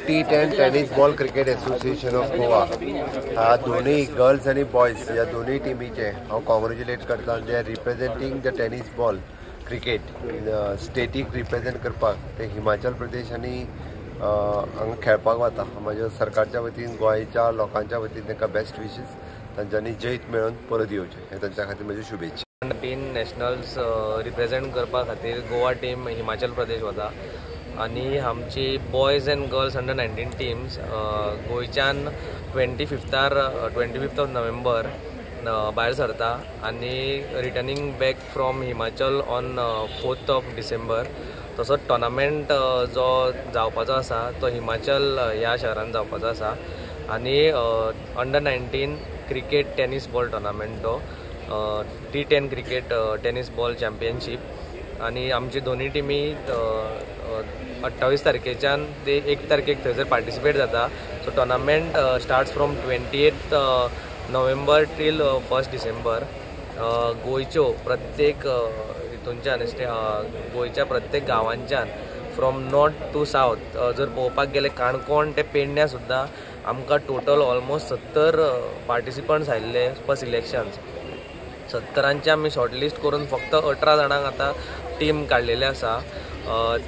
T10 tennis ball cricket association of Goa ह्या दोन्ही girls आणि बॉयज या दोन्ही टीमीचे हांव कॉंग्रॅच्युलेट करता. जे are representing the tennis ball cricket स्टेटीक रिप्रेझेंट करपाक ते हिमाचल प्रदेश आणि हांगा खेळपाक वता. म्हज्या सरकारच्या वतीन गोंयच्या लोकांच्या वतीन तांकां बेस्ट विशीस. तांच्यांनी जैत मेळोवन परत येवचें हे तांच्या खातीर म्हज्यो शुभेच्छा. तीन नॅशनल्स रिप्रेझेंट करपा खातीर गोवा टीम हिमाचल प्रदेश वता आणि आमची boys and girls under 19 teams गोंयच्यान 25th ऑफ नोव्हेंबर भायर सरता आणि returning back from Himachal on 4th of December. तसोच टोर्नामेंट जो जावपाचो आसा तो हिमाचल ह्या शहरान जावपाचो आसा आणि under 19 cricket tennis ball tournament तो T10 cricket tennis ball championship आणि आमची दोन्ही टीमी 28 तारखेच्यान ते 1 तारखेक थंयसर पार्टिसिपेट जाता. So tournament starts from 28th November till 1st December. गोंयच्यो प्रत्येक हितूनच्यान गोंयच्या प्रत्येक गांवांच्यान फ्रॉम नॉर्थ टू साऊथ जर पळोवपाक गेले काणकोण ते पेडण्या सुद्दां आमकां टोटल ऑलमोस्ट 70 पार्टिसिपंट्स आयिल्ले फॉर सिलेक्शन्स. 70 आमी शॉर्टलिस्ट करून फक्त 18 जाणांक आतां टीम काडलेली आसा.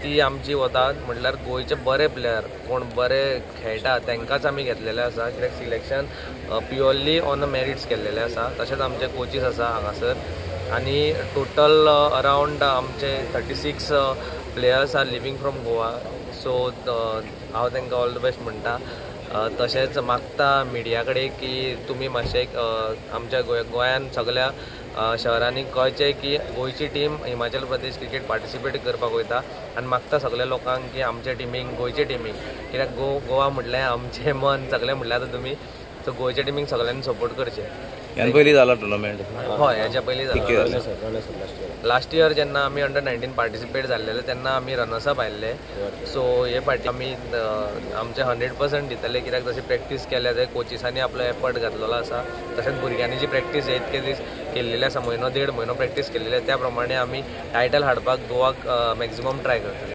ती आमची वतात म्हटल्यार गोंयचे बरे प्लेयर कोण बरे खेळटा तांकांच आमी घेतलेले आसा. कित्याक सिलेक्शन प्युअरली ऑन मेरिट्स केल्लेले आसा. तशेंच आमचे कोचीस आसा हांगासर आणि टोटल अरावंड आमचे 36 players are living from Goa. So हांव तांकां ऑल द बेस्ट म्हणटा. तशेंच मागता मिडिया कडेन की तुमी मातशें आमच्या गोंयान सगळ्या शहरांनी कळचें की गोंयची team Himachal Pradesh cricket participate करपाक वयता आनी मागता सगळ्या लोकांक की आमच्या टीमीक गोंयचे टीमीक कित्याक गोवा म्हटल्यार आमचें मन सगळें म्हटल्यार आतां तुमी सो गोंयच्या टीमीक सगळ्यांनी सपोर्ट करचें. ह्या पयलीं जाला टुर्नामेंट? हय हेच्या पयलीं जाला. लास्ट इयर जेन्ना आमी अंडर 19 पार्टिसिपेट जाल्लेले तेन्ना आमी रनर्सअप आयिल्ले. सो हे फाटी आमी आमचे 100% दितले कित्याक तशी प्रॅक्टीस केल्या ते कोचिसांनी आपलो एफर्ट घातलेलो आसा. तशेंच भुरग्यांनी जी प्रॅक्टीस इतके दीस केल्लेली आसा 1.5 म्हयनो प्रॅक्टीस केल्लेली त्या प्रमाणे आमी टायटल हाडपाक गोवाक मॅक्झिमम ट्राय करतले.